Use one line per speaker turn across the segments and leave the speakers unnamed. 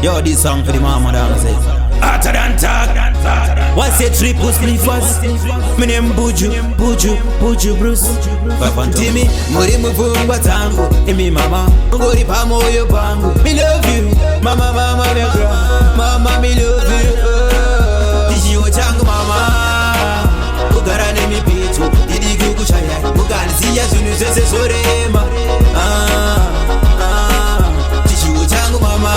Yo, this song for the mama dance. Hotter than talk. What's your triple spliffers? My name Buju Bruce. Timmy, muri muvungwa tangu. Imi mama, ngori pa moyo pangu. Me love you, mama me cry. Mama me love you. Dijiwo changu mama. Ugarane mi pitu, didi kukushaya. Uganisiya zunu zese sorema. Dijiwo changu mama.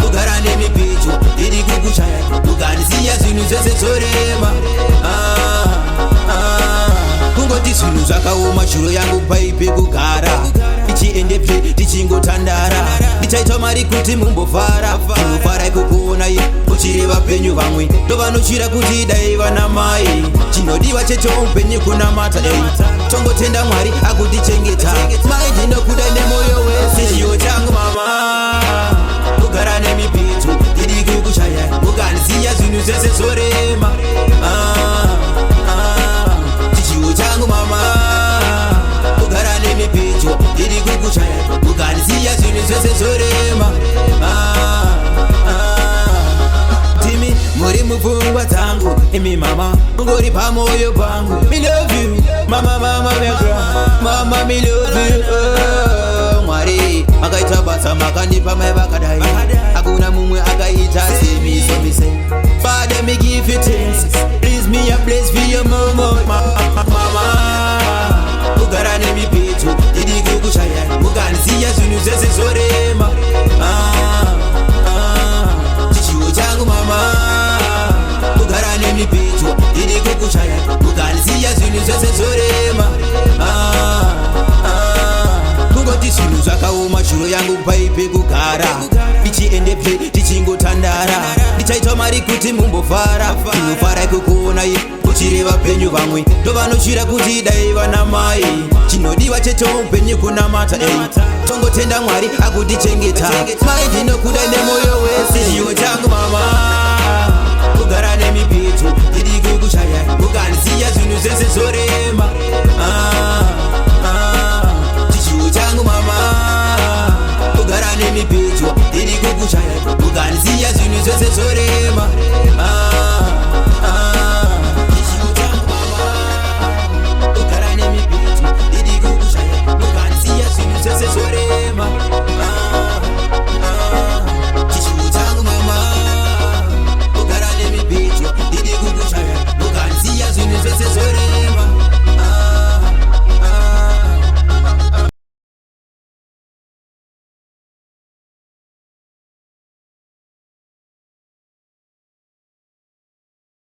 Ugarane mi pitu, didi kukushaya. Uganisiya zunu zese sorema. Kungoti zvinhu zvakaoma shuro yangu paipe kugara ichiende play tichingotandara ndichaita mari kuti mumbofara munofara ikukuona uchiri vapenyu vamwe ndovanoshira kuti dai vana mai chinodiwa cheto upenyu kunamata tongotenda mwari akutichengeta mai ndinokuda nemoyo wese chiyo changu mama kugara nemipitu ndiri kukushaya mukanisiya zvinhu zvese zorema changu mama kugara nemipicho ndiri kukushaya ukanisiya zvinhu zvese zorema Timi muri mupfungwa dzangu imi mama ngori pamoyo pangu me love you mama me cry mama me love you Mwari akaita basa makandipa mai vakadai hakuna mumwe akaita semise Father me give you thanks please me a place for your mama Ugara nemipitu ndiri kukushaya mukanisiya zvinhu zvese zorema chichiwo changu mama Ugara nemipitu ndiri kukushaya mukanisiya zvinhu zvese zorema kungoti zvinhu zvakaoma shuro yangu paipe kugara ichiende play tichingotandara ndichaita mari kuti mumbofara munofara ikukuona uchiri vapenyu vamwe ndovanoshira kuti dai vana mai chinodiwa cheto upenyu kunamata tongotenda mwari akutichengeta mai ndinokuda nemoyo wese chiyo changu mama kugara nemipitu ndiri kukushaya mukanisiya zvinhu zvese zorema chichiwo changu mama kugara nemipitu ndiri kukushaya mukanisiya